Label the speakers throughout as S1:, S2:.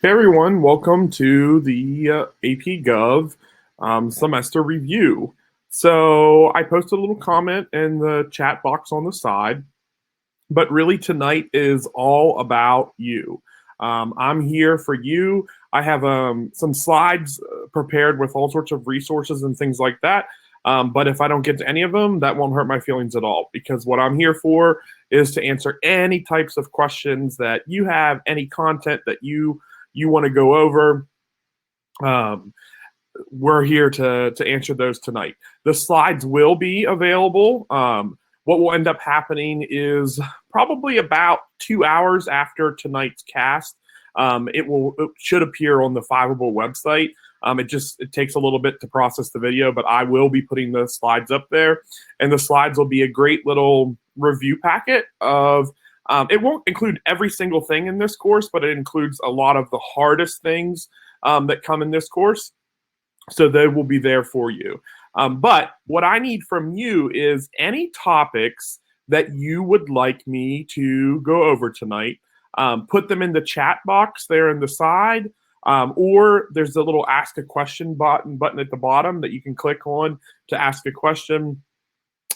S1: Hey everyone, welcome to the AP Gov semester review. So I posted a little comment in the chat box on the side, but really tonight is all about you. I'm here for you. I have some slides prepared with all sorts of resources and things like that. But if I don't get to any of them, that won't hurt my feelings at all, because what I'm here for is to answer any types of questions that you have, any content that you want to go over. We're here to answer those tonight. The slides will be available. What will end up happening is probably about 2 hours after tonight's cast, it should appear on the Fiveable website. It takes a little bit to process the video, but I will be putting the slides up there, and the slides will be a great little review packet of. It won't include every single thing in this course, but it includes a lot of the hardest things that come in this course. So they will be there for you. But what I need from you is any topics that you would like me to go over tonight. Put them in the chat box there in the side, or there's a little ask a question button at the bottom that you can click on to ask a question.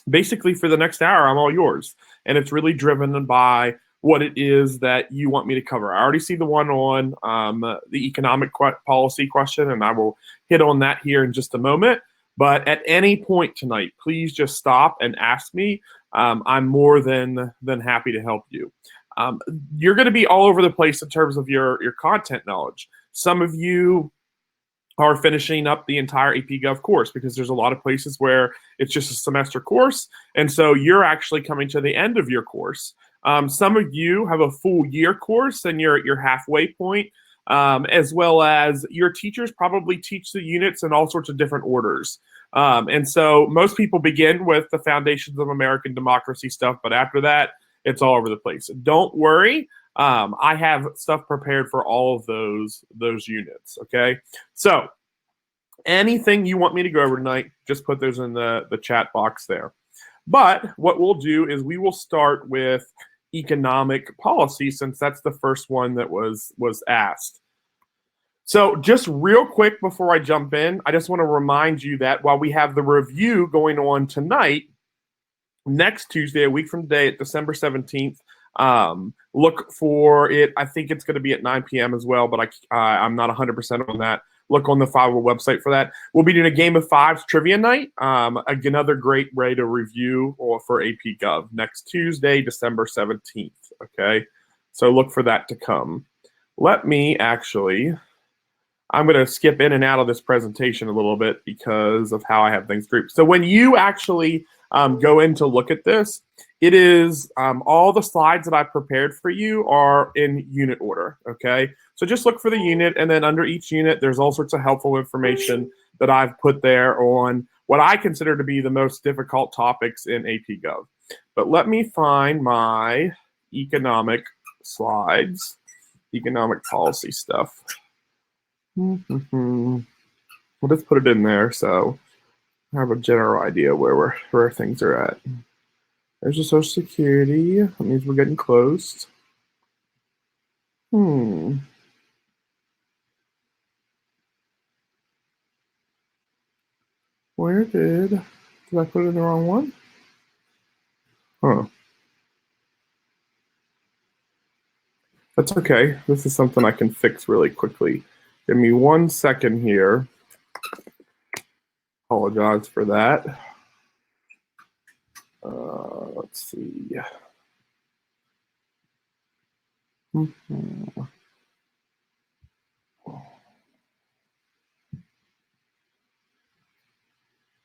S1: Basically, for the next hour, I'm all yours. And it's really driven by what it is that you want me to cover. I already see the one on the economic policy question, and I will hit on that here in just a moment. But at any point tonight, please just stop and ask me. I'm more than happy to help you. You're going to be all over the place in terms of your content knowledge. Some of you are finishing up the entire AP Gov course, because there's a lot of places where it's just a semester course, and so you're actually coming to the end of your course. Some of you have a full year course and you're at your halfway point, as well as your teachers probably teach the units in all sorts of different orders. And so most people begin with the Foundations of American Democracy stuff, but after that, it's all over the place. Don't worry. I have stuff prepared for all of those units, okay? So anything you want me to go over tonight, just put those in the chat box there. But what we'll do is we will start with economic policy, since that's the first one that was asked. So just real quick before I jump in, I just want to remind you that while we have the review going on tonight, next Tuesday, a week from today, at December 17th, look for it. I think it's going to be at 9 p.m. as well, but I'm not 100% on that. Look on the Fiveable website for that. We'll be doing a Game of Fives trivia night. Another great way to review for AP Gov next Tuesday, December 17th. Okay, so look for that to come. Let me actually. I'm going to skip in and out of this presentation a little bit because of how I have things grouped. So when you actually go in to look at this, it is all the slides that I prepared for you are in unit order, okay? So just look for the unit, and then under each unit, there's all sorts of helpful information that I've put there on what I consider to be the most difficult topics in AP Gov. But let me find my economic slides, economic policy stuff. We'll just put it in there so I have a general idea where things are at. There's the Social Security. That means we're getting close. Where did I put it in the wrong one? Huh. That's okay. This is something I can fix really quickly. Give me 1 second here. Apologize for that. Let's see.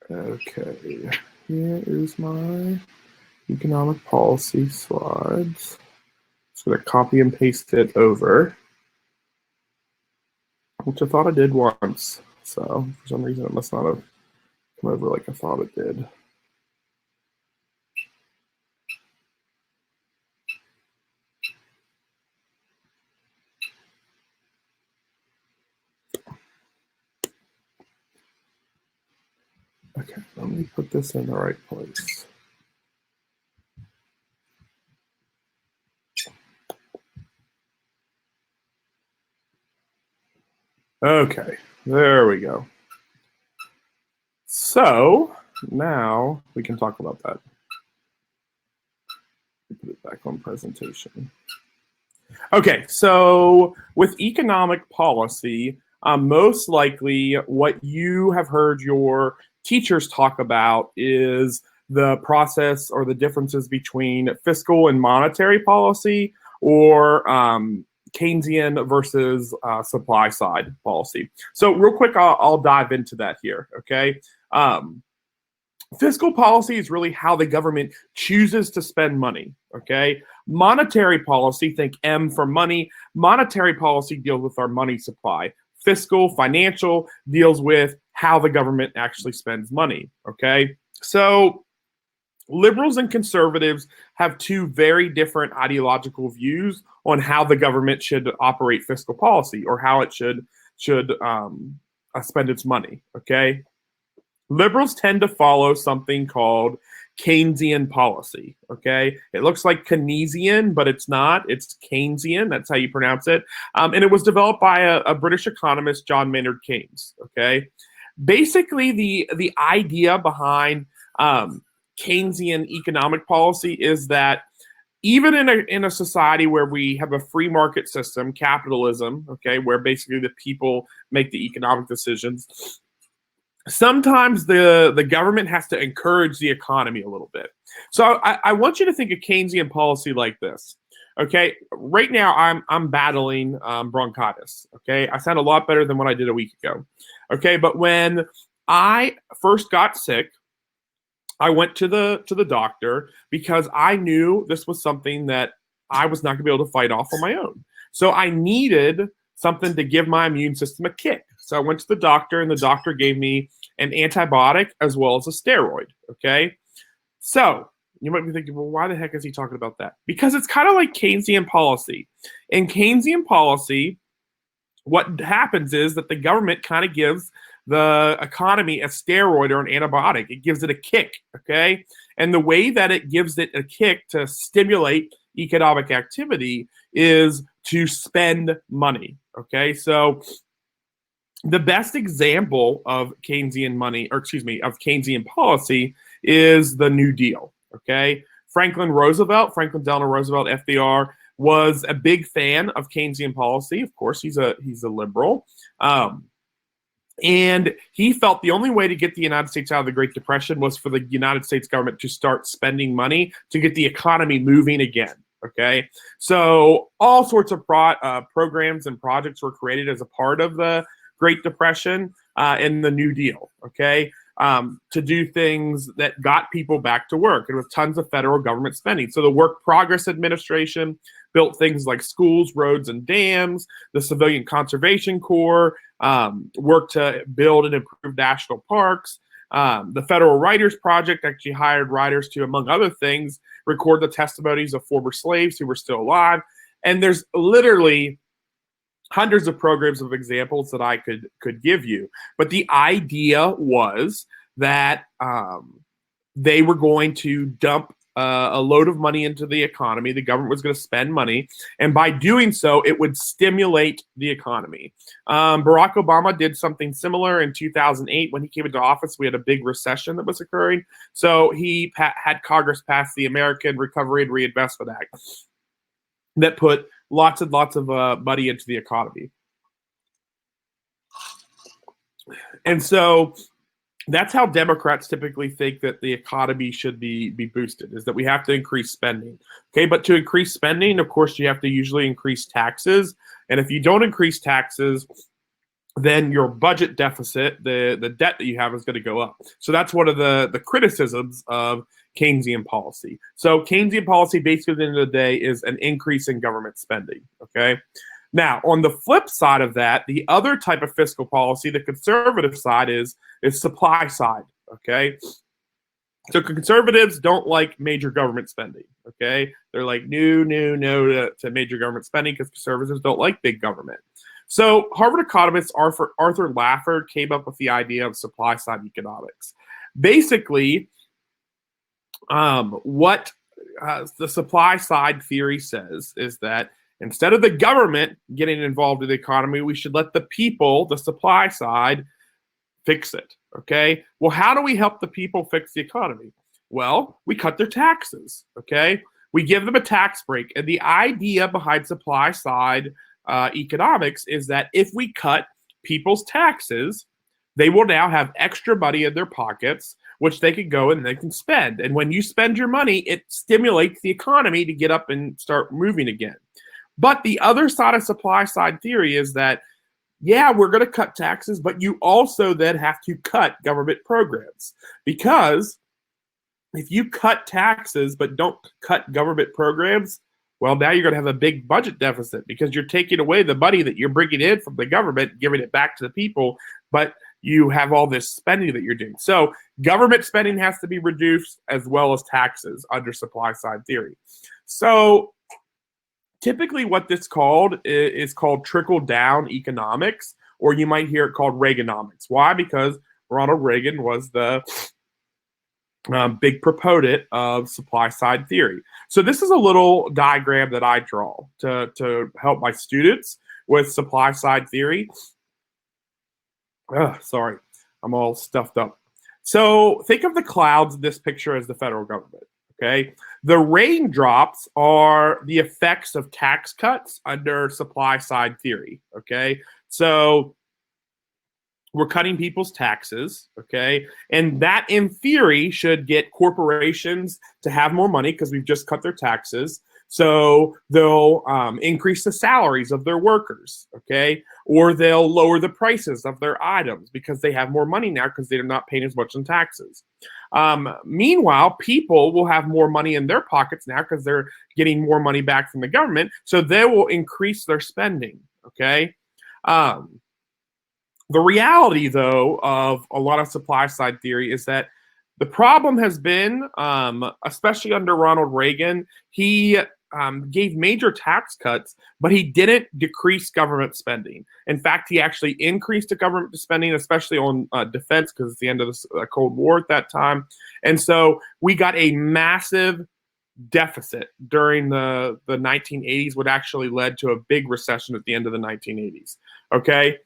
S1: Okay, here is my economic policy slides. Just going to copy and paste it over, which I thought I did once. So for some reason, it must not have come over like I thought it did. Okay, let me put this in the right place. Okay, there we go. So now we can talk about that. Put it back on presentation. Okay, so with economic policy, most likely what you have heard your teachers talk about is the process or the differences between fiscal and monetary policy, or Keynesian versus supply side policy. So real quick, I'll dive into that here, okay? Fiscal policy is really how the government chooses to spend money, okay? Monetary policy, think M for money. Monetary policy deals with our money supply. Fiscal, financial, deals with how the government actually spends money, okay? So liberals and conservatives have two very different ideological views on how the government should operate fiscal policy, or how it should spend its money, okay? Liberals tend to follow something called Keynesian policy, okay? It looks like Keynesian, but it's not. It's Keynesian. That's how you pronounce it. And it was developed by a British economist, John Maynard Keynes, okay? Basically, the idea behind Keynesian economic policy is that even in a society where we have a free market system, capitalism, okay, where basically the people make the economic decisions, sometimes the government has to encourage the economy a little bit. So I want you to think of Keynesian policy like this. Okay, right now I'm battling bronchitis. Okay, I sound a lot better than what I did a week ago. Okay, but when I first got sick, I went to the doctor because I knew this was something that I was not going to be able to fight off on my own. So I needed something to give my immune system a kick. So I went to the doctor, and the doctor gave me an antibiotic as well as a steroid, okay? So you might be thinking, well, why the heck is he talking about that? Because it's kind of like Keynesian policy. In Keynesian policy, what happens is that the government kind of gives the economy a steroid or an antibiotic. It gives it a kick, okay? And the way that it gives it a kick to stimulate economic activity is to spend money, okay? So the best example of Keynesian money, or excuse me, of Keynesian policy is the New Deal, okay? Franklin Delano Roosevelt, FDR, was a big fan of Keynesian policy. Of course, he's a liberal. And he felt the only way to get the United States out of the Great Depression was for the United States government to start spending money to get the economy moving again. Okay, so all sorts of programs and projects were created as a part of the Great Depression and the New Deal. Okay, to do things that got people back to work, and with tons of federal government spending. So the Work Progress Administration built things like schools, roads, and dams. The Civilian Conservation Corps worked to build and improve national parks. The Federal Writers Project actually hired writers to, among other things, record the testimonies of former slaves who were still alive. And there's literally hundreds of programs of examples that I could give you. But the idea was that they were going to dump a load of money into the economy. The government was going to spend money, and by doing so, it would stimulate the economy. Barack Obama did something similar in 2008 when he came into office. We had a big recession that was occurring, so he had Congress pass the American Recovery and Reinvestment Act that put lots and lots of money into the economy. And so that's how Democrats typically think that the economy should be boosted, is that we have to increase spending. Okay, but to increase spending, of course, you have to usually increase taxes. And if you don't increase taxes, then your budget deficit, the debt that you have, is going to go up. So that's one of the criticisms of Keynesian policy. So Keynesian policy, basically, at the end of the day, is an increase in government spending. Okay. Now, on the flip side of that, the other type of fiscal policy, the conservative side, is supply side, okay? So conservatives don't like major government spending, okay? They're like, no to major government spending, because conservatives don't like big government. So Harvard economist Arthur Laffer came up with the idea of supply side economics. Basically, what the supply side theory says is that Instead of the government getting involved in the economy, we should let the people, the supply side, fix it, okay? Well, how do we help the people fix the economy? Well, we cut their taxes, okay? We give them a tax break. And the idea behind supply side economics is that if we cut people's taxes, they will now have extra money in their pockets, which they can go and they can spend. And when you spend your money, it stimulates the economy to get up and start moving again. But the other side of supply side theory is that, yeah, we're going to cut taxes, but you also then have to cut government programs. Because if you cut taxes but don't cut government programs, well, now you're going to have a big budget deficit because you're taking away the money that you're bringing in from the government, giving it back to the people, but you have all this spending that you're doing. So government spending has to be reduced as well as taxes under supply side theory. So typically what this called is called trickle down economics, or you might hear it called Reaganomics. Why? Because Ronald Reagan was the big proponent of supply side theory. So this is a little diagram that I draw to help my students with supply side theory. Sorry, I'm all stuffed up. So think of the clouds in this picture as the federal government, okay? The raindrops are the effects of tax cuts under supply side theory, okay? So we're cutting people's taxes, okay? And that, in theory, should get corporations to have more money because we've just cut their taxes. So they'll increase the salaries of their workers, okay? Or they'll lower the prices of their items because they have more money now because they're not paying as much in taxes. Meanwhile, people will have more money in their pockets now because they're getting more money back from the government. So they will increase their spending, okay? The reality, though, of a lot of supply side theory is that the problem has been, especially under Ronald Reagan, he gave major tax cuts, but he didn't decrease government spending. In fact, he actually increased the government spending, especially on defense, because it's the end of the Cold War at that time. And so we got a massive deficit during the 1980s, which actually led to a big recession at the end of the 1980s. Okay?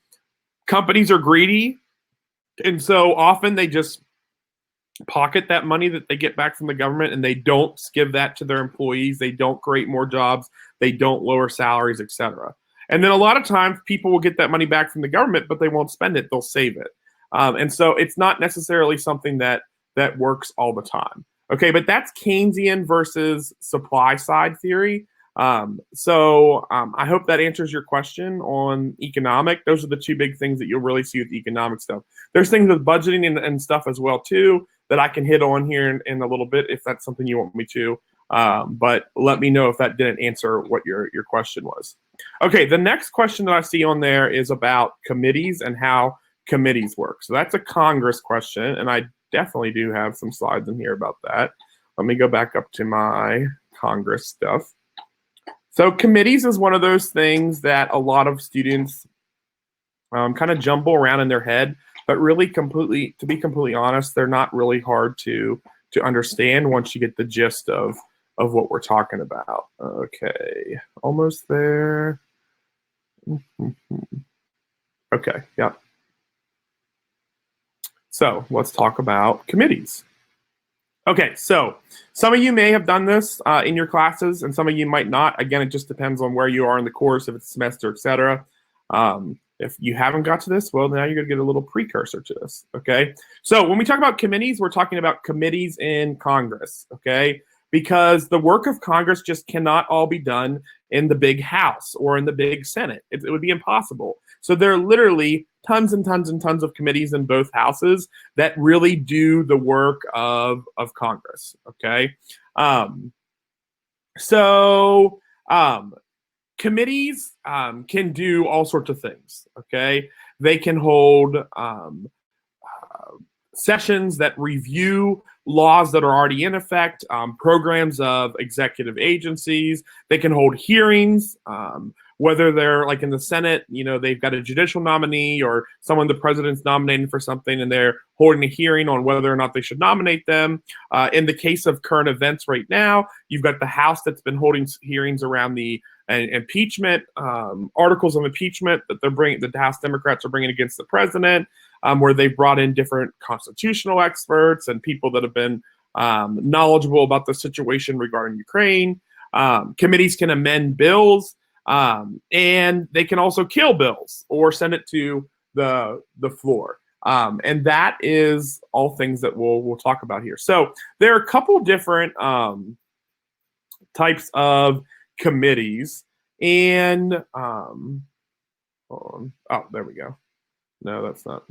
S1: Companies are greedy, and so often they just pocket that money that they get back from the government, and they don't give that to their employees. They don't create more jobs. They don't lower salaries, etc. And then a lot of times people will get that money back from the government, but they won't spend it. They'll save it. And so it's not necessarily something that works all the time. Okay, but that's Keynesian versus supply side theory. I hope that answers your question on economic. Those are the two big things that you'll really see with economic stuff. There's things with budgeting and stuff as well too that I can hit on here in a little bit if that's something you want me to. But let me know if that didn't answer what your question was. Okay, the next question that I see on there is about committees and how committees work. So that's a Congress question, and I definitely do have some slides in here about that. Let me go back up to my Congress stuff. So committees is one of those things that a lot of students kind of jumble around in their head, but really to be completely honest, they're not really hard to understand once you get the gist of what we're talking about. Okay, almost there. Okay, yeah. So let's talk about committees. Okay, so some of you may have done this in your classes, and some of you might not. Again, it just depends on where you are in the course, if it's a semester, etc. If you haven't got to this, well, now you're going to get a little precursor to this, okay? So when we talk about committees, we're talking about committees in Congress, okay? Because the work of Congress just cannot all be done in the big House or in the big Senate. It would be impossible. So there are literally tons and tons and tons of committees in both houses that really do the work of Congress, okay? Committees can do all sorts of things, okay? They can hold sessions that review laws that are already in effect, programs of executive agencies. They can hold hearings whether they're like in the Senate, they've got a judicial nominee or someone the president's nominating for something, and they're holding a hearing on whether or not they should nominate them. In the case of current events right now, you've got the House that's been holding hearings around the impeachment, articles of impeachment that the House Democrats are bringing against the president, where they've brought in different constitutional experts and people that have been knowledgeable about the situation regarding Ukraine. Committees can amend bills, and they can also kill bills or send it to the floor. And that is all things that we'll talk about here. So there are a couple different types of committees, and hold on. Oh, there we go. No, that's not.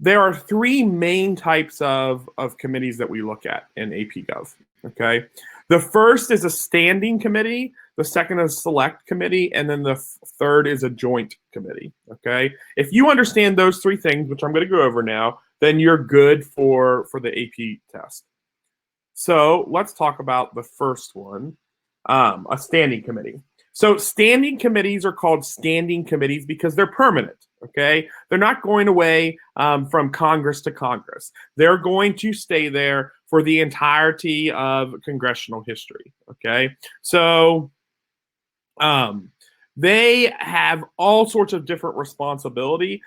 S1: There are three main types of committees that we look at in AP Gov. Okay, the first is a standing committee, the second is a select committee, and then the third is a joint committee. Okay, if you understand those three things, which I'm going to go over now, then you're good for the AP test. So let's talk about the first one, a standing committee. So standing committees are called standing committees because they're permanent, okay? They're not going away from Congress to Congress. They're going to stay there for the entirety of congressional history, okay? So they have all sorts of different responsibility.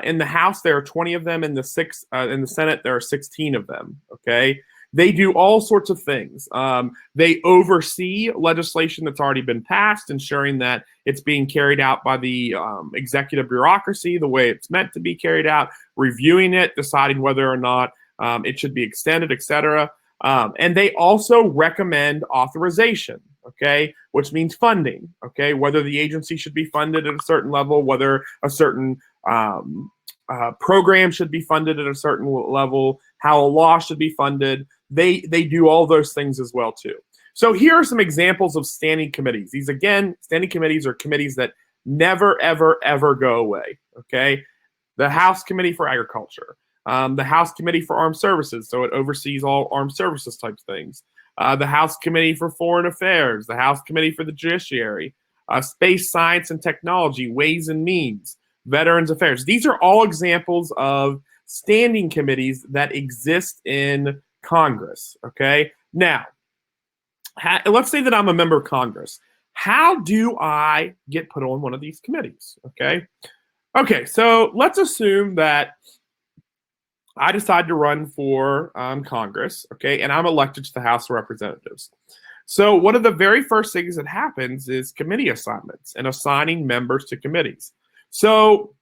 S1: In the House, there are 20 of them. In the Senate, there are 16 of them, okay? They do all sorts of things. They oversee legislation that's already been passed, ensuring that it's being carried out by the executive bureaucracy the way it's meant to be carried out, reviewing it, deciding whether or not it should be extended, etc. And they also recommend authorization, okay, which means funding, okay, whether the agency should be funded at a certain level, whether a certain program should be funded at a certain level, how a law should be funded. They do all those things as well too. So here are some examples of standing committees. These, again, standing committees are committees that never, ever, ever go away, okay? The House Committee for Agriculture, the House Committee for Armed Services, so it oversees all armed services types things, the House Committee for Foreign Affairs, the House Committee for the Judiciary, Space Science and Technology, Ways and Means, Veterans Affairs. These are all examples of standing committees that exist in Congress, okay? Now, let's say that I'm a member of Congress. How do I get put on one of these committees, okay? Okay, so let's assume that I decide to run for Congress, okay, and I'm elected to the House of Representatives. So one of the very first things that happens is committee assignments and assigning members to committees. So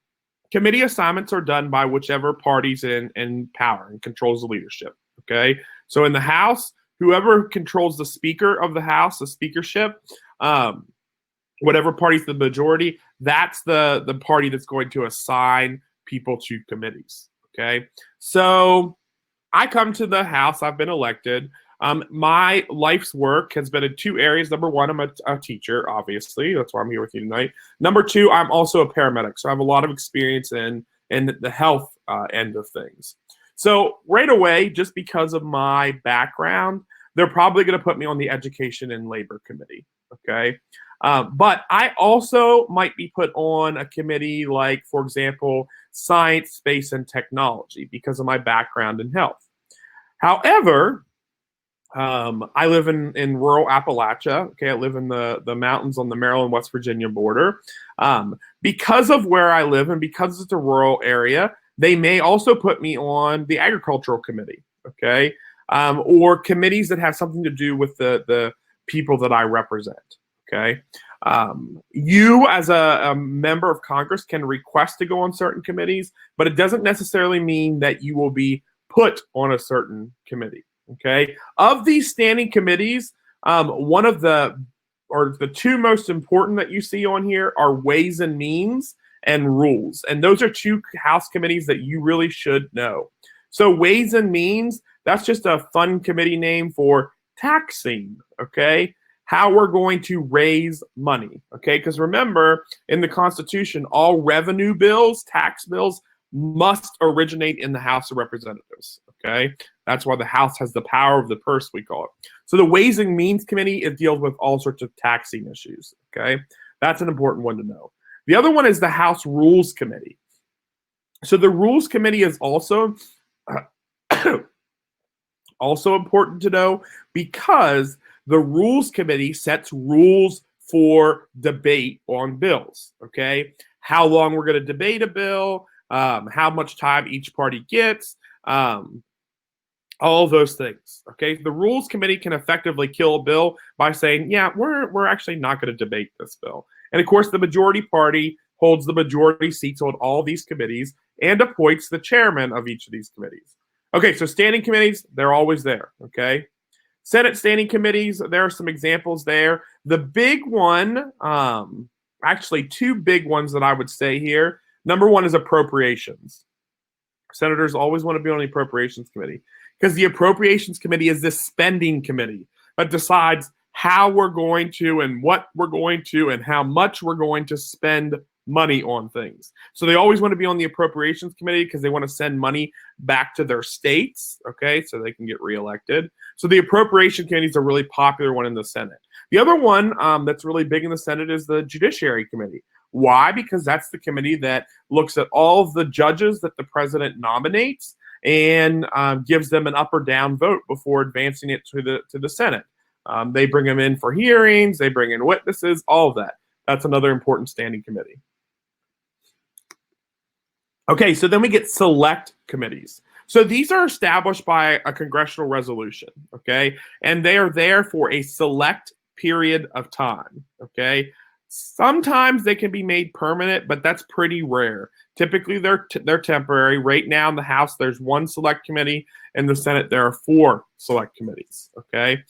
S1: committee assignments are done by whichever party's in power and controls the leadership, okay? So in the House, whoever controls the Speaker of the House, the speakership, whatever party's the majority, that's the party that's going to assign people to committees, okay? So I come to the House, I've been elected. My life's work has been in two areas. Number one, I'm a teacher, obviously. That's why I'm here with you tonight. Number two, I'm also a paramedic. So I have a lot of experience in the health end of things. So right away, just because of my background, they're probably going to put me on the Education and Labor Committee, okay? But I also might be put on a committee like, for example, Science, Space, and Technology because of my background in health. However, I live in rural Appalachia. Okay, I live in the mountains on the Maryland-West Virginia border. Because of where I live and because it's a rural area, they may also put me on the Agricultural Committee, okay, or committees that have something to do with the people that I represent, okay. You, as a member of Congress, can request to go on certain committees, but it doesn't necessarily mean that you will be put on a certain committee. Okay, of these standing committees, one of the two most important that you see on here are Ways and Means and Rules. And those are two House committees that you really should know. So Ways and Means, that's just a fun committee name for taxing, okay? How we're going to raise money, okay? Because remember, in the Constitution, all revenue bills, tax bills, must originate in the House of Representatives, okay? That's why the House has the power of the purse, we call it. So the Ways and Means Committee, it deals with all sorts of taxing issues, okay? That's an important one to know. The other one is the House Rules Committee. So the Rules Committee is also also important to know because the Rules Committee sets rules for debate on bills, okay? How long we're going to debate a bill, how much time each party gets, all those things, okay? The Rules Committee can effectively kill a bill by saying, yeah, we're actually not going to debate this bill. And of course, the majority party holds the majority seats on all these committees and appoints the chairman of each of these committees. Okay, so standing committees, they're always there, okay? Senate standing committees, there are some examples there. The big one, actually two big ones that I would say here. Number one is appropriations. Senators always want to be on the Appropriations Committee because the Appropriations Committee is this spending committee that decides how we're going to and what we're going to and how much we're going to spend money on things. So they always want to be on the Appropriations Committee because they want to send money back to their states, okay, so they can get reelected. So the Appropriation Committee is a really popular one in the Senate. The other one that's really big in the Senate is the Judiciary Committee. Why? Because that's the committee that looks at all of the judges that the president nominates and gives them an up or down vote before advancing it to the Senate. They bring them in for hearings, they bring in witnesses, all of that. That's another important standing committee. Okay, so then we get select committees. So these are established by a congressional resolution, okay? And they are there for a select period of time, okay? Sometimes they can be made permanent, but that's pretty rare. Typically, they're temporary. Right now in the House, there's one select committee. In the Senate, there are 4 select committees, okay?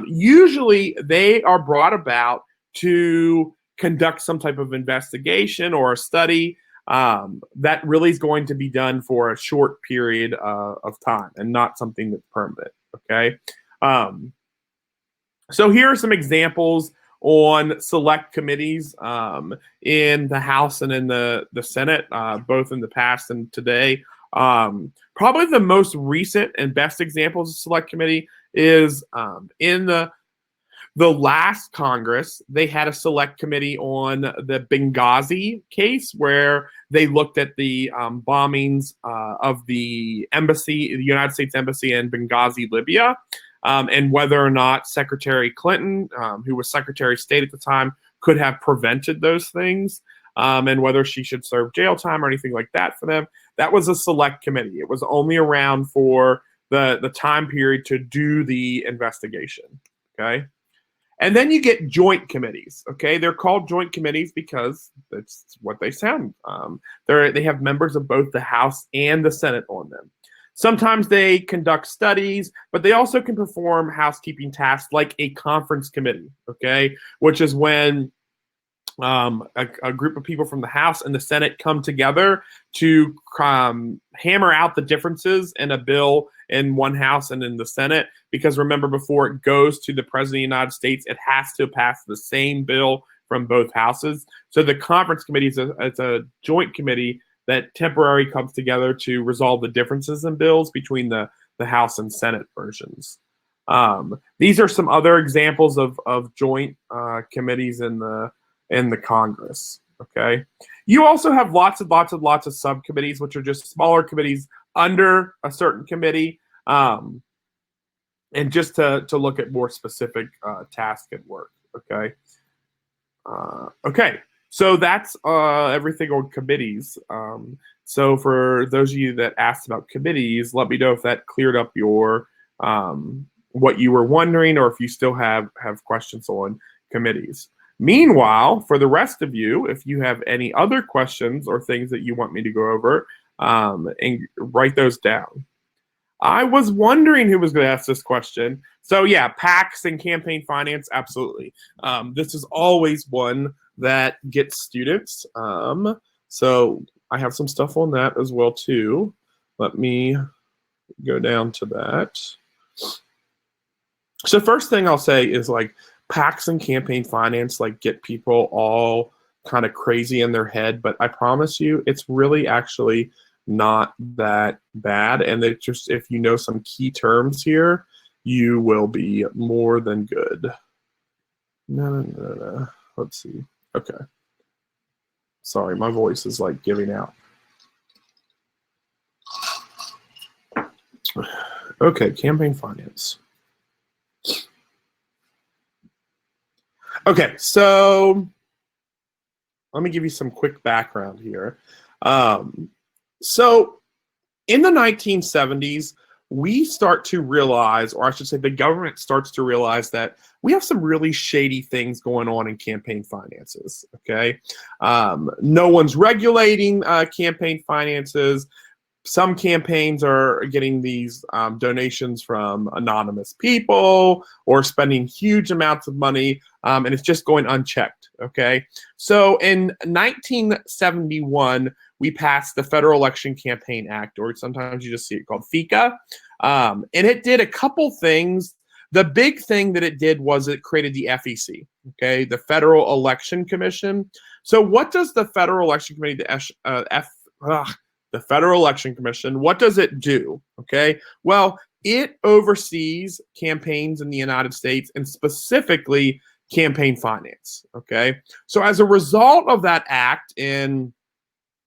S1: Usually, they are brought about to conduct some type of investigation or a study that really is going to be done for a short period of time and not something that's permanent, okay? So here are some examples on select committees in the House and in the Senate, both in the past and today. Probably the most recent and best examples of select committee is in the last Congress. They had a select committee on the Benghazi case where they looked at the bombings of the embassy, the United States Embassy in Benghazi, Libya, and whether or not Secretary Clinton, who was Secretary of State at the time, could have prevented those things, and whether she should serve jail time or anything like that for them. That was a select committee. It was only around for the time period to do the investigation, okay? And then you get joint committees, okay? They're called joint committees because that's what they sound. They have members of both the House and the Senate on them. Sometimes they conduct studies, but they also can perform housekeeping tasks like a conference committee, okay? Which is when a group of people from the House and the Senate come together to hammer out the differences in a bill in one House and in the Senate. Because remember, before it goes to the President of the United States, it has to pass the same bill from both houses. So the conference committee is a joint committee that temporarily comes together to resolve the differences in bills between the House and Senate versions. These are some other examples of joint committees in the Congress. Okay, you also have lots of subcommittees, which are just smaller committees under a certain committee, and just to look at more specific tasks at work. Okay. Okay. So that's everything on committees. So for those of you that asked about committees, let me know if that cleared up your what you were wondering, or if you still have questions on committees. Meanwhile, for the rest of you, if you have any other questions or things that you want me to go over, and write those down. I was wondering who was going to ask this question. So yeah, PACs and campaign finance, absolutely. This is always one that gets students. So I have some stuff on that as well too. Let me go down to that. So first thing I'll say is like PACs and campaign finance like get people all kind of crazy in their head, but I promise you it's really actually not that bad. And it just, if you know some key terms here, you will be more than good. No. Let's see. Okay. Sorry, my voice is like giving out. Okay, campaign finance. Okay, so let me give you some quick background here. So in the 1970s, we start to realize, or I should say the government starts to realize, that we have some really shady things going on in campaign finances, okay? No one's regulating campaign finances. Some campaigns are getting these donations from anonymous people or spending huge amounts of money, and it's just going unchecked, okay? So in 1971, we passed the Federal Election Campaign Act, or sometimes you just see it called FECA, and it did a couple things. The big thing that it did was it created the FEC, okay, the Federal Election Commission. So what does the Federal Election Committee, the Federal Election Commission, what does it do? Okay, well, it oversees campaigns in the United States, and specifically campaign finance. Okay, so as a result of that act in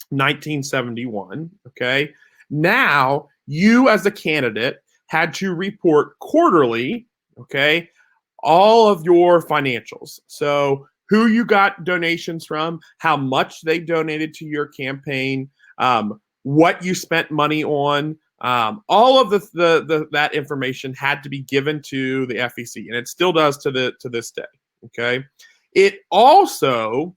S1: 1971, okay, now you as a candidate had to report quarterly, okay, all of your financials. So who you got donations from, how much they donated to your campaign, what you spent money on, all of that information had to be given to the FEC, and it still does to this day. Okay, it also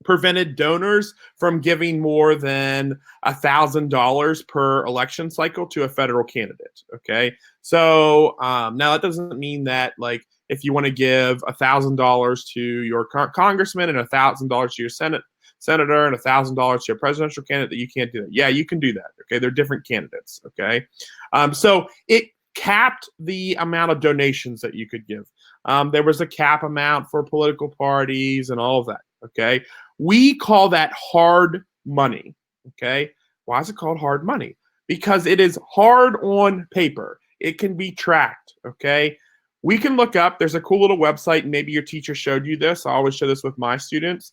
S1: prevented donors from giving more than $1,000 per election cycle to a federal candidate. Okay, so now that doesn't mean that, like, if you want to give $1,000 to your congressman and $1,000 to your senator and $1,000 to a presidential candidate, that you can't do that. Yeah, you can do that. Okay, they're different candidates. Okay, so it capped the amount of donations that you could give. There was a cap amount for political parties and all of that. Okay, we call that hard money. Okay, why is it called hard money? Because it is hard on paper. It can be tracked. Okay, we can look up. There's a cool little website. Maybe your teacher showed you this. I always show this with my students.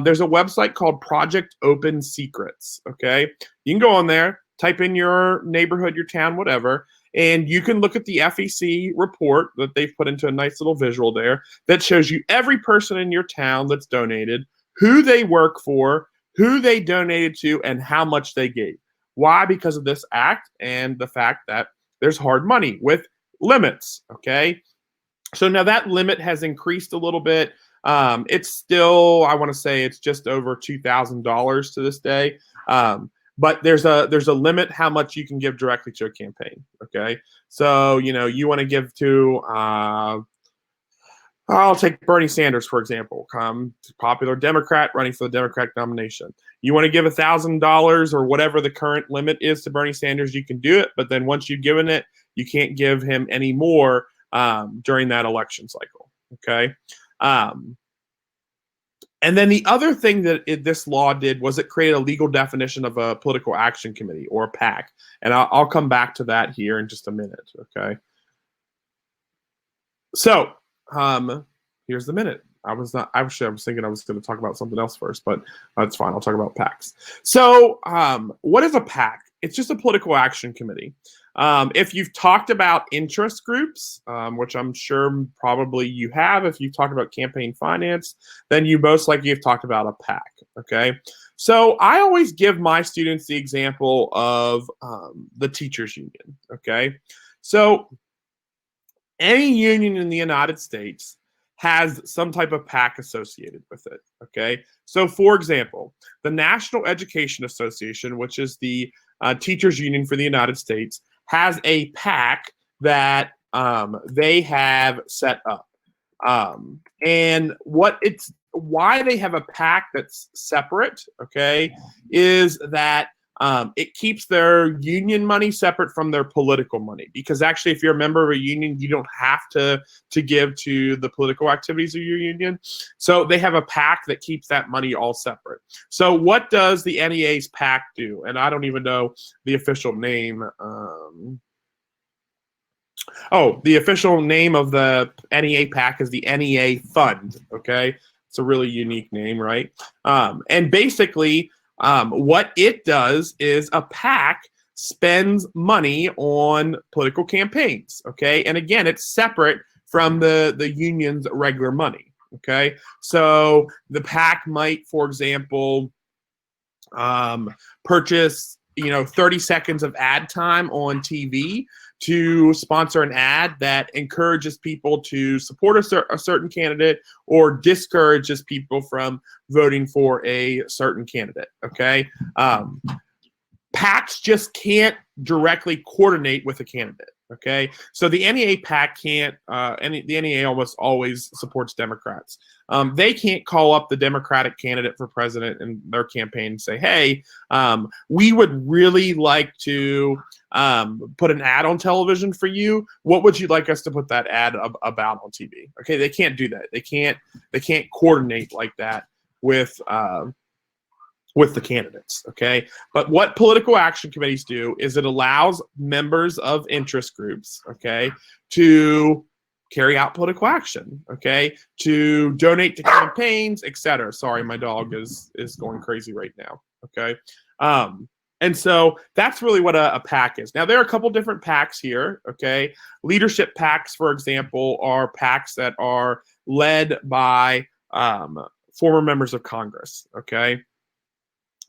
S1: There's a website called Project Open Secrets. Okay, you can go on there, type in your neighborhood, your town, whatever, and you can look at the FEC report that they've put into a nice little visual there that shows you every person in your town that's donated, who they work for, who they donated to, and how much they gave. Why? Because of this act and the fact that there's hard money with limits. Okay, so now that limit has increased a little bit. It's still, I want to say it's just over $2,000 to this day. But there's a limit how much you can give directly to a campaign. Okay, so you want to give to I'll take Bernie Sanders for example, popular Democrat running for the Democratic nomination. You want to give $1,000 or whatever the current limit is to Bernie Sanders, you can do it. But then once you've given it, you can't give him any more during that election cycle. Okay. And then the other thing that this law did was it created a legal definition of a political action committee, or a PAC. And I'll come back to that here in just a minute, okay? So here's the minute. I was thinking I was going to talk about something else first, but that's fine. I'll talk about PACs. So what is a PAC? It's just a political action committee. If you've talked about interest groups, which I'm sure probably you have, if you've talked about campaign finance, then you most likely have talked about a PAC, okay? So I always give my students the example of the teachers union, okay? So any union in the United States has some type of PAC associated with it, okay? So for example, the National Education Association, which is the teachers union for the United States, has a PAC that they have set up. And why they have a PAC that's separate, okay, is that it keeps their union money separate from their political money, because actually, if you're a member of a union, you don't have to give to the political activities of your union. So they have a PAC that keeps that money all separate. So what does the NEA's PAC do? And I don't even know the official name. The official name of the NEA PAC is the NEA Fund. Okay, it's a really unique name, right? And basically, what it does is a PAC spends money on political campaigns. Okay, and again, it's separate from the union's regular money. Okay, so the PAC might, for example, purchase 30 seconds of ad time on TV to sponsor an ad that encourages people to support a certain candidate or discourages people from voting for a certain candidate. Okay, PACs just can't directly coordinate with a candidate. Okay, so the NEA PAC can't. The NEA almost always supports Democrats. They can't call up the Democratic candidate for president in their campaign and say, "Hey, we would really like to put an ad on television for you. What would you like us to put that ad about on TV?" Okay, they can't do that. They can't coordinate like that with the candidates. Okay, but what political action committees do is it allows members of interest groups, okay, to carry out political action, okay, to donate to campaigns, etc. Sorry, my dog is going crazy right now. Okay, and so that's really what a PAC is. Now, there are a couple different PACs here. Okay, leadership PACs, for example, are PACs that are led by former members of Congress. Okay.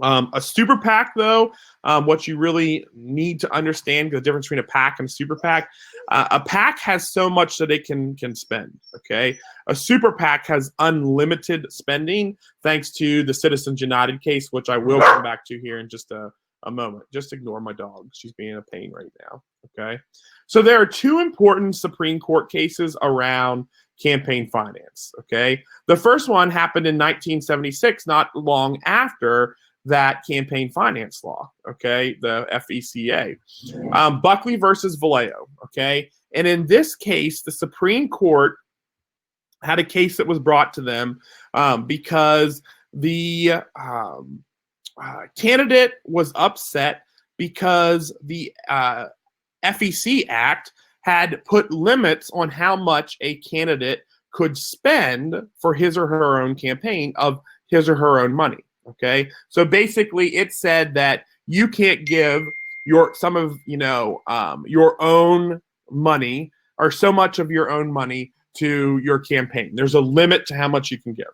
S1: A super PAC, though, what you really need to understand the difference between a PAC and a super PAC. A PAC has so much that it can spend. Okay, a super PAC has unlimited spending thanks to the Citizens United case, which I will come back to here in just a moment. Just ignore my dog; she's being a pain right now. Okay, so there are two important Supreme Court cases around campaign finance. Okay, the first one happened in 1976, not long after that campaign finance law, okay, the FECA, Buckley versus Vallejo, okay, and in this case, the Supreme Court had a case that was brought to them because the candidate was upset because the FEC Act had put limits on how much a candidate could spend for his or her own campaign of his or her own money. Okay, so basically, it said that you can't give your own money or so much of your own money to your campaign. There's a limit to how much you can give.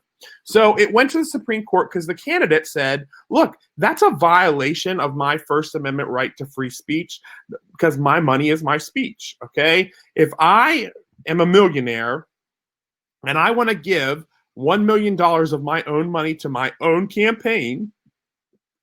S1: So it went to the Supreme Court because the candidate said, "Look, that's a violation of my First Amendment right to free speech because my money is my speech." Okay, if I am a millionaire and I want to give $1 million of my own money to my own campaign,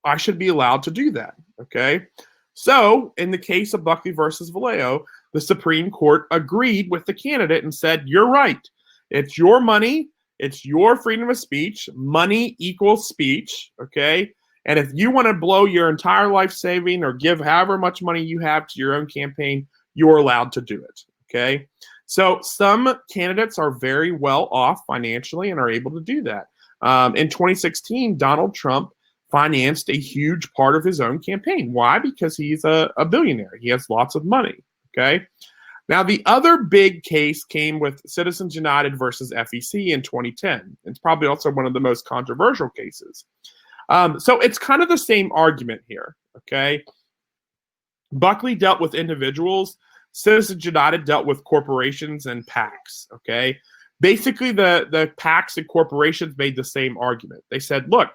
S1: I should be allowed to do that. Okay. So in the case of Buckley versus Vallejo, the Supreme Court agreed with the candidate and said, "You're right. It's your money. It's your freedom of speech. Money equals speech." Okay. And if you want to blow your entire life saving or give however much money you have to your own campaign, you're allowed to do it. Okay. So some candidates are very well off financially and are able to do that. In 2016, Donald Trump financed a huge part of his own campaign. Why? Because he's a billionaire. He has lots of money. Okay. Now, the other big case came with Citizens United versus FEC in 2010. It's probably also one of the most controversial cases. So it's kind of the same argument here. Okay. Buckley dealt with individuals. Citizens United dealt with corporations and PACs, okay? Basically, the PACs and corporations made the same argument. They said, "Look,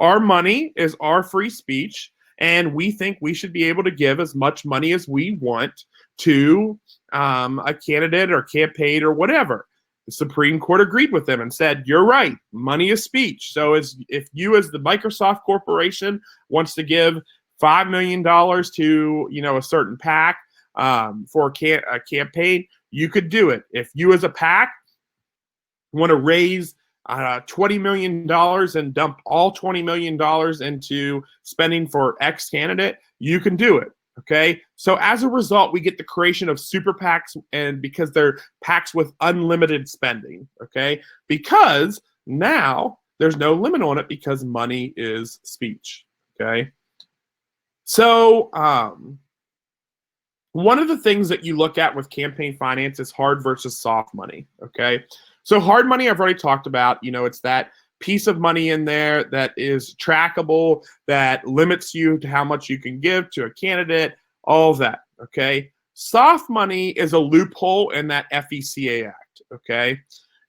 S1: our money is our free speech, and we think we should be able to give as much money as we want to a candidate or campaign or whatever." The Supreme Court agreed with them and said, "You're right, money is speech. So if you as the Microsoft Corporation wants to give $5 million to a certain PAC, for a campaign, you could do it. If you as a PAC want to raise $20 million and dump all $20 million into spending for X candidate, you can do it. Okay, so as a result, we get the creation of super PACs, and because they're PACs with unlimited spending. Okay, because now there's no limit on it because money is speech. Okay, so one of the things that you look at with campaign finance is hard versus soft money. Okay, so hard money I've already talked about. It's that piece of money in there that is trackable, that limits you to how much you can give to a candidate, all of that, okay? Soft money is a loophole in that FECA Act, okay?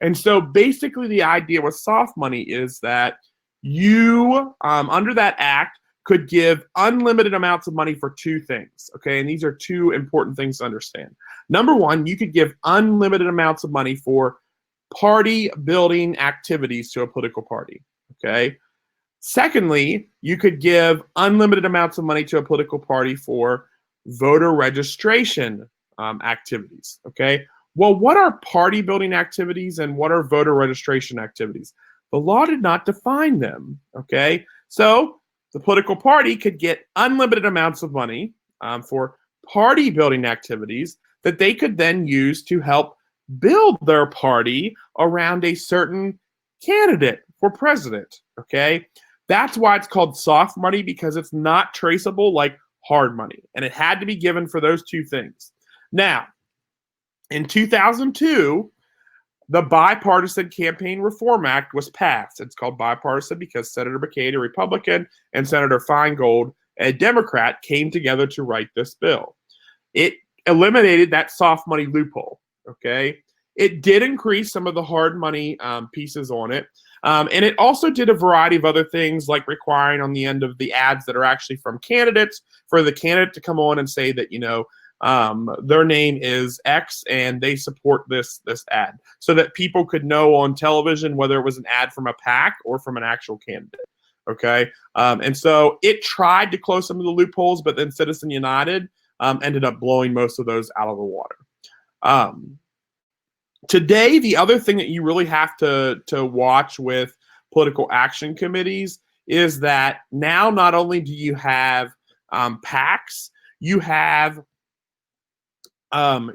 S1: And so basically the idea with soft money is that you, under that act, could give unlimited amounts of money for two things, okay? And these are two important things to understand. Number one, you could give unlimited amounts of money for party building activities to a political party, okay? Secondly, you could give unlimited amounts of money to a political party for voter registration activities, okay? Well, what are party building activities and what are voter registration activities? The law did not define them, okay? So the political party could get unlimited amounts of money for party building activities that they could then use to help build their party around a certain candidate for president, okay? That's why it's called soft money, because it's not traceable like hard money, and it had to be given for those two things. Now, in 2002, the Bipartisan Campaign Reform Act was passed. It's called bipartisan because Senator McCain, a Republican, and Senator Feingold, a Democrat, came together to write this bill. It eliminated that soft money loophole. Okay, it did increase some of the hard money pieces on it, and it also did a variety of other things, like requiring on the end of the ads that are actually from candidates for the candidate to come on and say that their name is X and they support this ad, so that people could know on television whether it was an ad from a PAC or from an actual candidate. Okay, and so it tried to close some of the loopholes, but then Citizen United ended up blowing most of those out of the water. Today, the other thing that you really have to watch with political action committees is that now not only do you have PACs, you have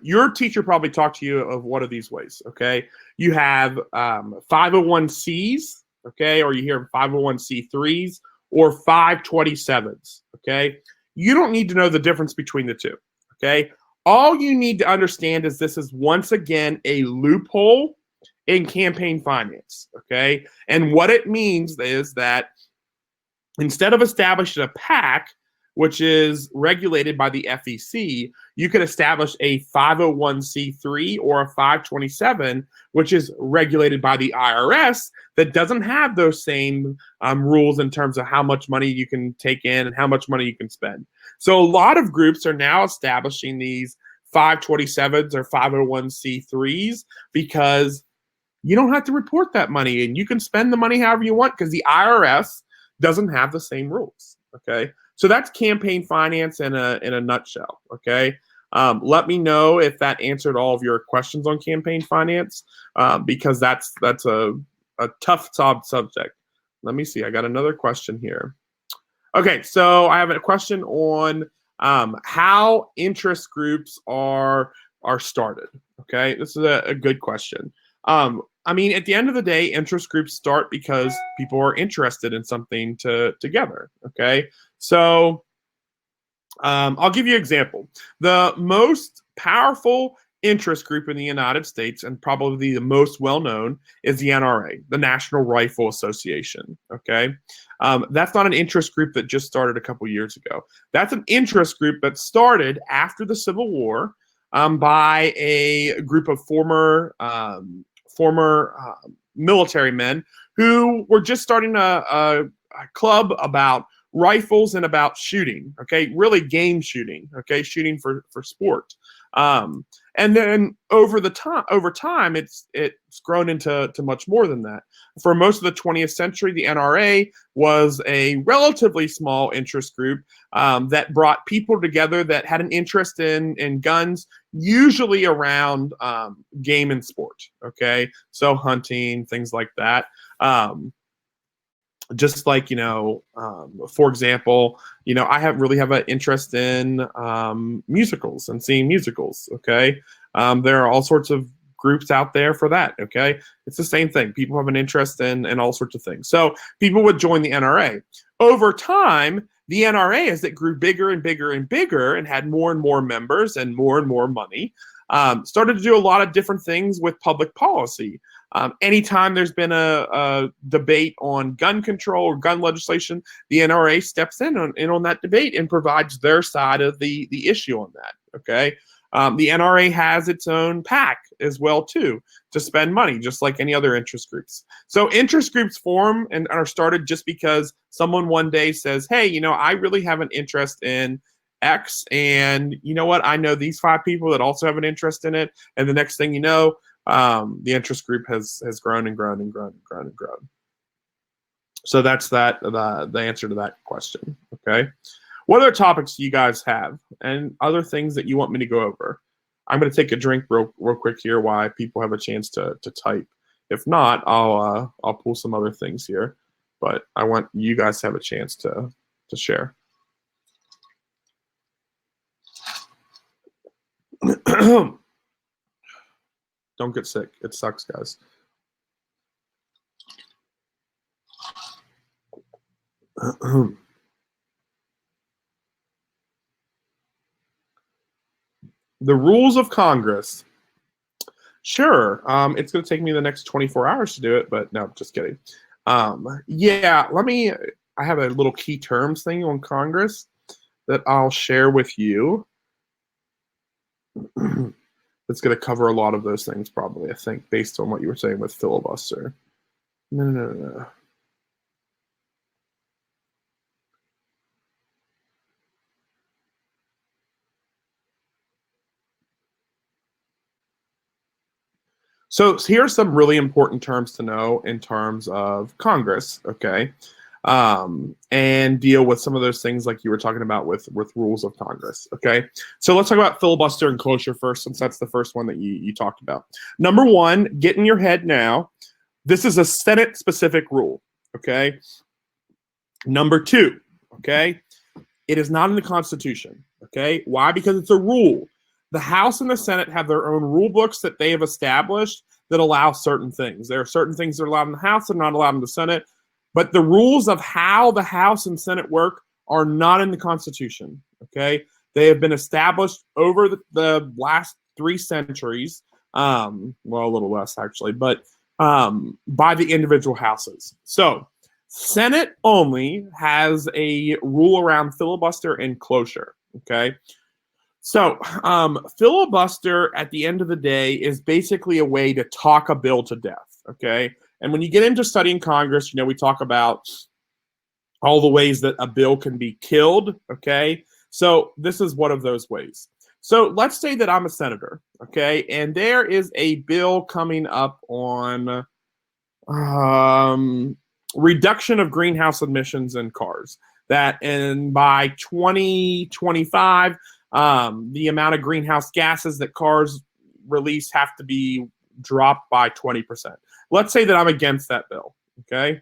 S1: your teacher probably talked to you of one of these ways, okay? You have 501Cs, okay, or you hear 501C3s or 527s, okay? You don't need to know the difference between the two, okay? All you need to understand is this is once again a loophole in campaign finance, okay? And what it means is that instead of establishing a PAC, which is regulated by the FEC, you could establish a 501c3 or a 527, which is regulated by the IRS, that doesn't have those same rules in terms of how much money you can take in and how much money you can spend. So a lot of groups are now establishing these 527s or 501c3s because you don't have to report that money and you can spend the money however you want because the IRS doesn't have the same rules, okay? So that's campaign finance in a nutshell, okay? Let me know if that answered all of your questions on campaign finance, because that's a tough subject. Let me see. I got another question here. Okay, so I have a question on how interest groups are started. Okay, this is a good question. I mean, at the end of the day, interest groups start because people are interested in something together. Okay, so I'll give you an example. The most powerful interest group in the United States, and probably the most well-known, is the NRA, the National Rifle Association, okay? That's not an interest group that just started a couple years ago. That's an interest group that started after the Civil War by a group of former military men who were just starting a club about rifles and about shooting, okay? Really game shooting, okay? Shooting for sport. And then over time, it's grown into much more than that. For most of the 20th century, the NRA was a relatively small interest group that brought people together that had an interest in guns, usually around game and sport, okay? So hunting, things like that. Just like, for example, I really have an interest in musicals and seeing musicals, okay? There are all sorts of groups out there for that, okay? It's the same thing. People have an interest in all sorts of things. So people would join the NRA. Over time, the NRA, as it grew bigger and bigger and bigger and had more and more members and more money, started to do a lot of different things with public policy. Anytime there's been a debate on gun control or gun legislation, the NRA steps in on that debate and provides their side of the issue on that, okay? The NRA has its own PAC as well, too, to spend money, just like any other interest groups. So interest groups form and are started just because someone one day says, hey, I really have an interest in X, and you know what? I know these 5 people that also have an interest in it, and the next thing you know, the interest group has grown and grown and grown and grown and grown. So that's the answer to that question, okay? What other topics do you guys have and other things that you want me to go over? I'm going to take a drink real quick here while people have a chance to type. If not, I'll pull some other things here, but I want you guys to have a chance to share. Don't get sick. It sucks, guys. The rules of Congress. Sure, it's going to take me the next 24 hours to do it, but no, just kidding. Yeah, I have a little key terms thing on Congress that I'll share with you. That's going to cover a lot of those things probably, I think, based on what you were saying with filibuster. No. So here's some really important terms to know in terms of Congress, okay? And deal with some of those things like you were talking about with rules of Congress, okay? So let's talk about filibuster and cloture first, since that's the first one that you talked about. Number 1, get in your head now, this is a Senate-specific rule, okay? Number 2, okay? It is not in the Constitution, okay? Why? Because it's a rule. The House and the Senate have their own rule books that they have established that allow certain things. There are certain things that are allowed in the House and not allowed in the Senate, but the rules of how the House and Senate work are not in the Constitution, okay? They have been established over the last 3 centuries, well, a little less actually, but by the individual houses. So Senate only has a rule around filibuster and cloture, okay? So filibuster, at the end of the day, is basically a way to talk a bill to death, okay? And when you get into studying Congress, we talk about all the ways that a bill can be killed, okay? So this is one of those ways. So let's say that I'm a senator, okay? And there is a bill coming up on reduction of greenhouse emissions in cars. And by 2025, the amount of greenhouse gases that cars release have to be dropped by 20%. Let's say that I'm against that bill, okay?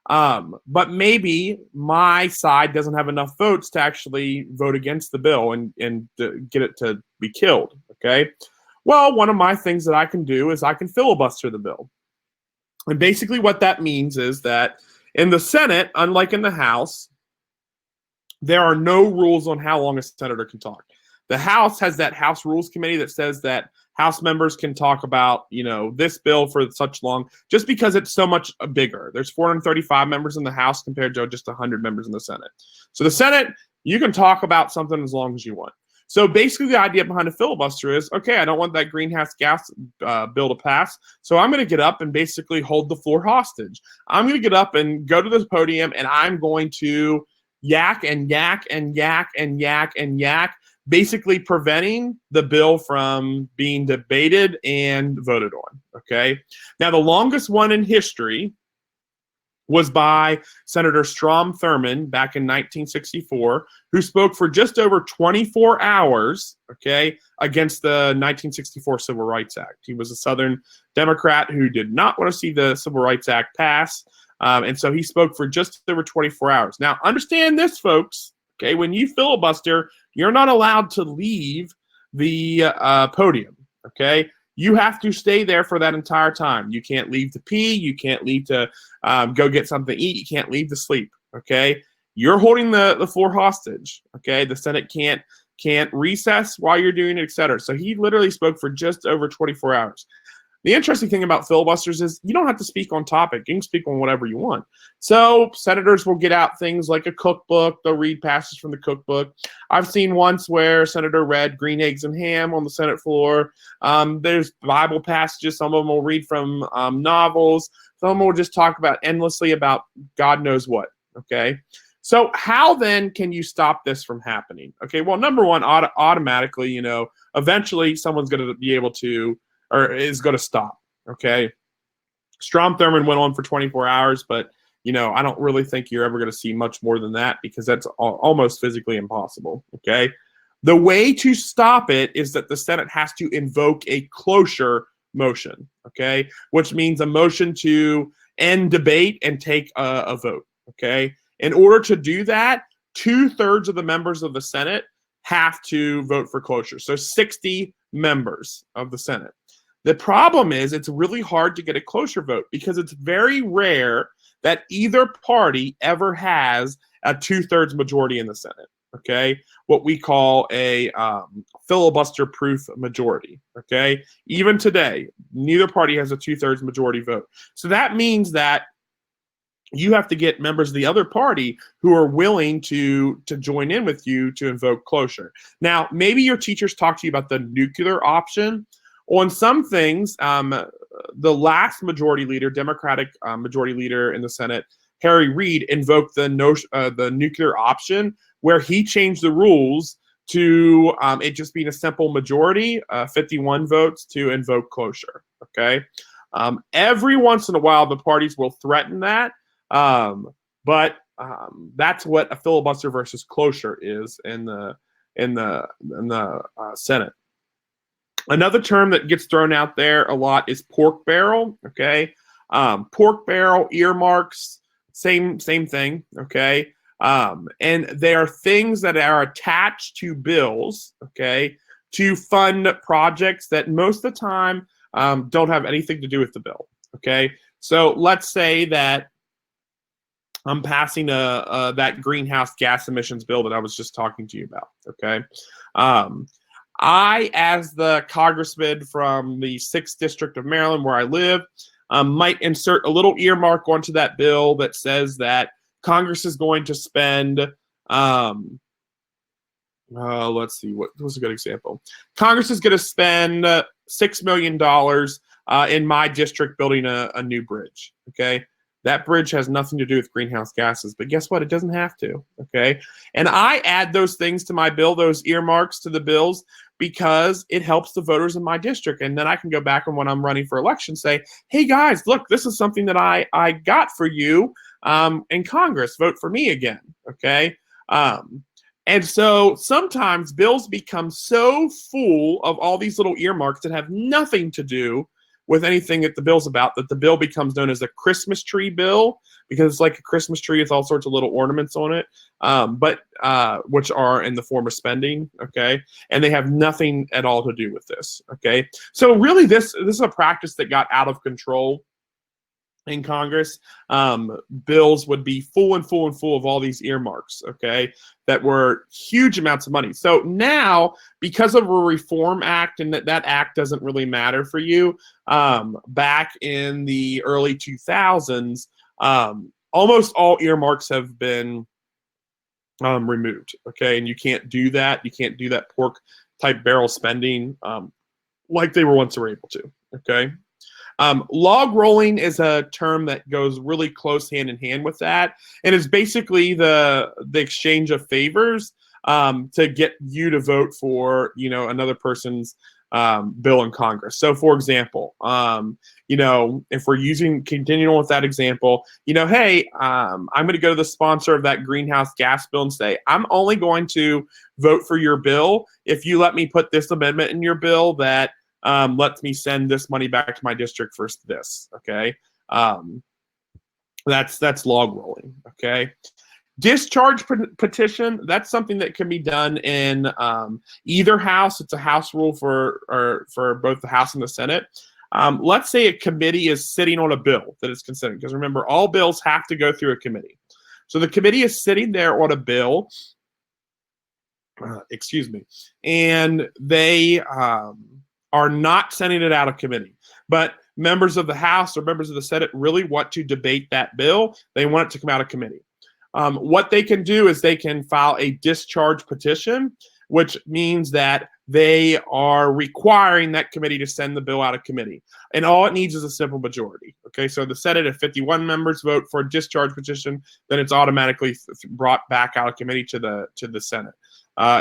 S1: But maybe my side doesn't have enough votes to actually vote against the bill and get it to be killed, okay? Well, one of my things that I can do is I can filibuster the bill. And basically what that means is that in the Senate, unlike in the House, there are no rules on how long a senator can talk. The House has that House Rules Committee that says that House members can talk about, this bill for such long, just because it's so much bigger. There's 435 members in the House compared to just 100 members in the Senate. So the Senate, you can talk about something as long as you want. So basically the idea behind a filibuster is, okay, I don't want that greenhouse gas bill to pass, so I'm going to get up and basically hold the floor hostage. I'm going to get up and go to this podium, and I'm going to yak and yak and yak and yak and yak, basically preventing the bill from being debated and voted on, okay? Now, the longest one in history was by Senator Strom Thurmond back in 1964, who spoke for just over 24 hours, okay, against the 1964 Civil Rights Act. He was a Southern Democrat who did not want to see the Civil Rights Act pass, and so he spoke for just over 24 hours. Now, understand this, folks, okay, when you filibuster, you're not allowed to leave the podium, okay? You have to stay there for that entire time. You can't leave to pee. You can't leave to go get something to eat. You can't leave to sleep, okay? You're holding the floor hostage, okay? The Senate can't recess while you're doing it, et cetera. So he literally spoke for just over 24 hours. The interesting thing about filibusters is you don't have to speak on topic. You can speak on whatever you want. So senators will get out things like a cookbook. They'll read passages from the cookbook. I've seen once where a senator read Green Eggs and Ham on the Senate floor. There's Bible passages. Some of them will read from novels. Some will just talk about endlessly about God knows what, okay? So how then can you stop this from happening? Okay, well, number one, automatically, eventually someone's going to be able to, or is going to stop, okay? Strom Thurmond went on for 24 hours, but, I don't really think you're ever going to see much more than that because that's almost physically impossible, okay? The way to stop it is that the Senate has to invoke a cloture motion, okay? Which means a motion to end debate and take a vote, okay? In order to do that, 2/3 of the members of the Senate have to vote for cloture. So 60 members of the Senate. The problem is it's really hard to get a cloture vote because it's very rare that either party ever has a 2/3 majority in the Senate, okay? What we call a filibuster-proof majority, okay? Even today, neither party has a 2/3 majority vote. So that means that you have to get members of the other party who are willing to join in with you to invoke cloture. Now, maybe your teachers talk to you about the nuclear option. On some things, the last majority leader, Democratic majority leader in the Senate, Harry Reid, invoked the nuclear option, where he changed the rules to it just being a simple majority, 51 votes, to invoke cloture. Okay, every once in a while, the parties will threaten that, but that's what a filibuster versus cloture is in the Senate. Another term that gets thrown out there a lot is pork barrel, okay? Pork barrel, earmarks, same thing, okay? And they are things that are attached to bills, okay, to fund projects that most of the time don't have anything to do with the bill, okay? So let's say that I'm passing that greenhouse gas emissions bill that I was just talking to you about, okay? I, as the congressman from the 6th District of Maryland, where I live, might insert a little earmark onto that bill that says that Congress is going to spend, let's see, what was a good example? Congress is going to spend $6 million in my district building a new bridge, okay? That bridge has nothing to do with greenhouse gases, but guess what? It doesn't have to, okay? And I add those things to my bill, those earmarks to the bills, because it helps the voters in my district. And then I can go back and when I'm running for election say, hey guys, look, this is something that I got for you in Congress. Vote for me again, okay? And so sometimes bills become so full of all these little earmarks that have nothing to do with anything that the bill's about, that the bill becomes known as a Christmas tree bill, because it's like a Christmas tree with all sorts of little ornaments on it, but which are in the form of spending, okay? And they have nothing at all to do with this, okay? So really this is a practice that got out of control in Congress. Bills would be full and full and full of all these earmarks, okay, that were huge amounts of money. So now, because of a Reform Act, and that act doesn't really matter for you, back in the early 2000s, almost all earmarks have been removed, okay, and you can't do that. You can't do that pork type barrel spending like they were once able to, okay? Log rolling is a term that goes really close hand in hand with that, and it's basically the exchange of favors to get you to vote for another person's bill in Congress. So, for example, you know, if we're continuing with that example, you know, hey, I'm going to go to the sponsor of that greenhouse gas bill and say, I'm only going to vote for your bill if you let me put this amendment in your bill that lets me send this money back to my district for this. Okay, that's log rolling. Okay. Discharge petition, that's something that can be done in either house. It's a house rule for both the House and the Senate. Let's say a committee is sitting on a bill that it's considering, because remember, all bills have to go through a committee. So the committee is sitting there on a bill, and they are not sending it out of committee. But members of the House or members of the Senate really want to debate that bill. They want it to come out of committee. What they can do is they can file a discharge petition, which means that they are requiring that committee to send the bill out of committee. And all it needs is a simple majority. Okay, so the Senate, if 51 members vote for a discharge petition, then it's automatically brought back out of committee to the Senate.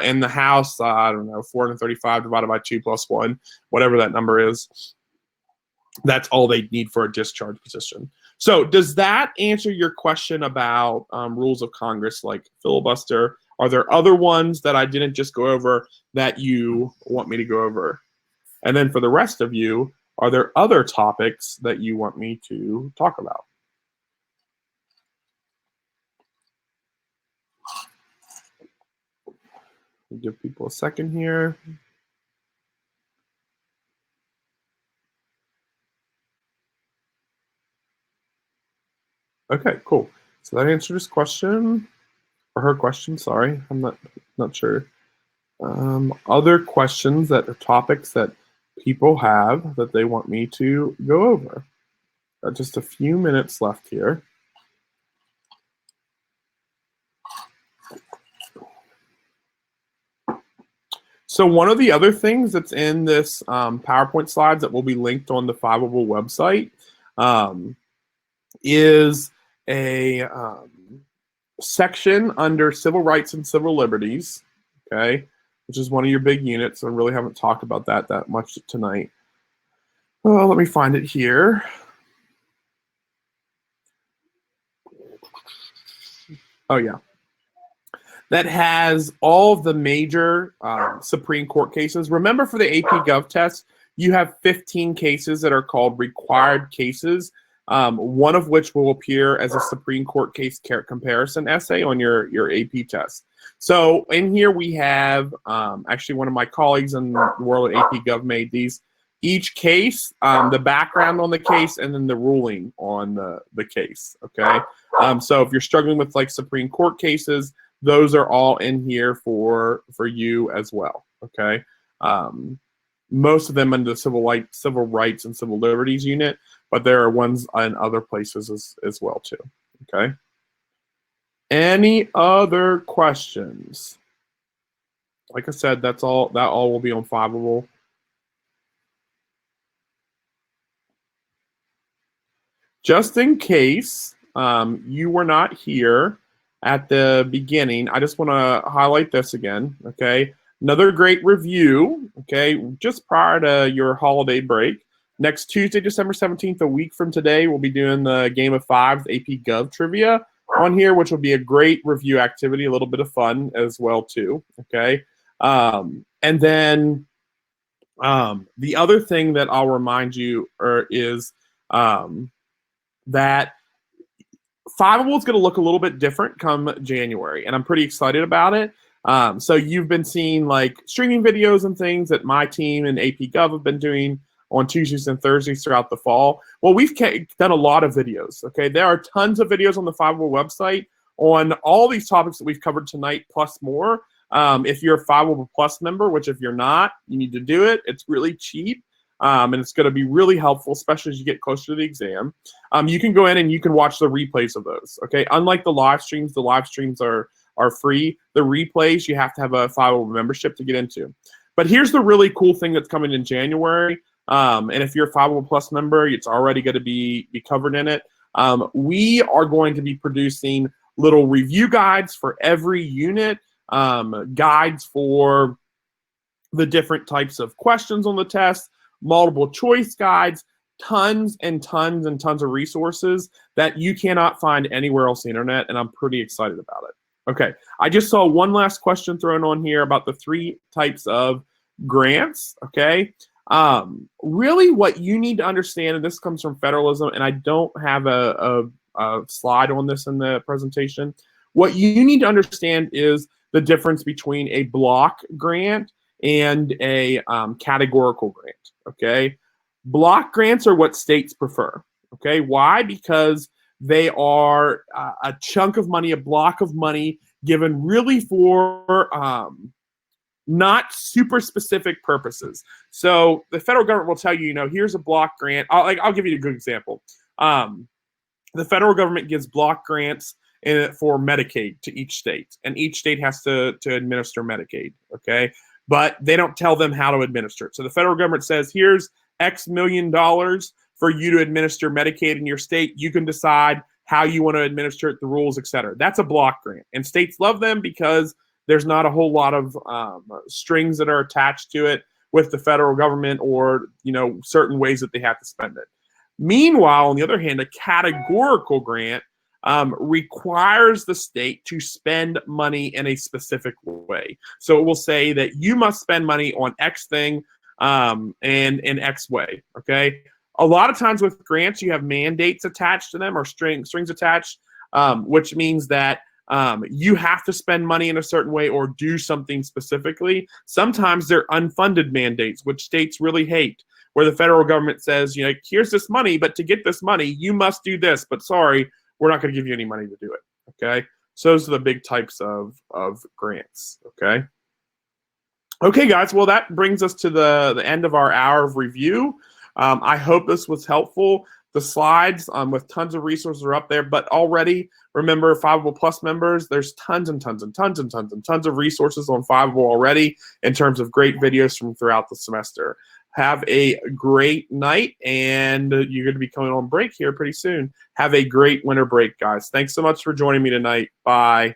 S1: In the House, I don't know, 435 divided by 2 plus 1, whatever that number is. That's all they need for a discharge petition. So does that answer your question about rules of Congress like filibuster? Are there other ones that I didn't just go over that you want me to go over? And then for the rest of you, are there other topics that you want me to talk about? We'll give people a second here. Okay, cool. So that answered his question, or her question, sorry. I'm not sure. Other questions that are topics that people have that they want me to go over. Got just a few minutes left here. So one of the other things that's in this PowerPoint slides that will be linked on the Fiveable website is a section under civil rights and civil liberties, okay, which is one of your big units. I really haven't talked about that much tonight. Well, let me find it here. Oh, yeah. That has all of the major Supreme Court cases. Remember, for the AP Gov test, you have 15 cases that are called required cases, one of which will appear as a Supreme Court case comparison essay on your AP test. So in here we have, actually one of my colleagues in the world at AP Gov made these. Each case, the background on the case, and then the ruling on the case, okay? So if you're struggling with like Supreme Court cases, those are all in here for you as well, okay? Most of them in the civil rights and civil liberties unit, but there are ones in other places as well too, okay? Any other questions? Like I said, that all will be on Fiveable. Just in case you were not here at the beginning, I just want to highlight this again, okay? Another great review, okay, just prior to your holiday break. Next Tuesday, December 17th, a week from today, we'll be doing the Game of Fives AP Gov trivia on here, which will be a great review activity, a little bit of fun as well too, okay? And then the other thing that I'll remind you is that Fiveable is going to look a little bit different come January, and I'm pretty excited about it. So you've been seeing like streaming videos and things that my team and AP Gov have been doing on Tuesdays and Thursdays throughout the fall. Well, we've done a lot of videos, okay? There are tons of videos on the Fiveable website on all these topics that we've covered tonight, plus more. If you're a Fiveable Plus member, which if you're not, you need to do it. It's really cheap. And it's going to be really helpful, especially as you get closer to the exam. You can go in and you can watch the replays of those, okay? Unlike the live streams are free. The replays, you have to have a Fiveable membership to get into. But here's the really cool thing that's coming in January. And if you're a Fiveable Plus member, it's already going to be covered in it. We are going to be producing little review guides for every unit, guides for the different types of questions on the test, multiple choice guides, tons and tons and tons of resources that you cannot find anywhere else on the internet, and I'm pretty excited about it. Okay, I just saw one last question thrown on here about the 3 types of grants, okay? Really what you need to understand, and this comes from federalism, and I don't have a slide on this in the presentation. What you need to understand is the difference between a block grant and a categorical grant, okay? Block grants are what states prefer, okay? Why? Because they are a chunk of money, a block of money given really for not super specific purposes. So the federal government will tell you, here's a block grant. I'll give you a good example. The federal government gives block grants for Medicaid to each state, and each state has to administer Medicaid, okay? But they don't tell them how to administer it. So the federal government says, here's X million dollars for you to administer Medicaid in your state. You can decide how you want to administer it, the rules, et cetera. That's a block grant. And states love them because there's not a whole lot of strings that are attached to it with the federal government, or certain ways that they have to spend it. Meanwhile, on the other hand, a categorical grant requires the state to spend money in a specific way. So it will say that you must spend money on X thing and in X way, okay? A lot of times with grants, you have mandates attached to them, or strings attached, which means that you have to spend money in a certain way or do something specifically. Sometimes they're unfunded mandates, which states really hate, where the federal government says, here's this money, but to get this money, you must do this. But sorry, we're not going to give you any money to do it, okay? So those are the big types of grants, okay? Okay, guys, well, that brings us to the end of our hour of review. I hope this was helpful. The slides with tons of resources are up there, but already, remember, Fiveable Plus members, there's tons and tons and tons and tons and tons of resources on Fiveable already in terms of great videos from throughout the semester. Have a great night, and you're going to be coming on break here pretty soon. Have a great winter break, guys. Thanks so much for joining me tonight. Bye.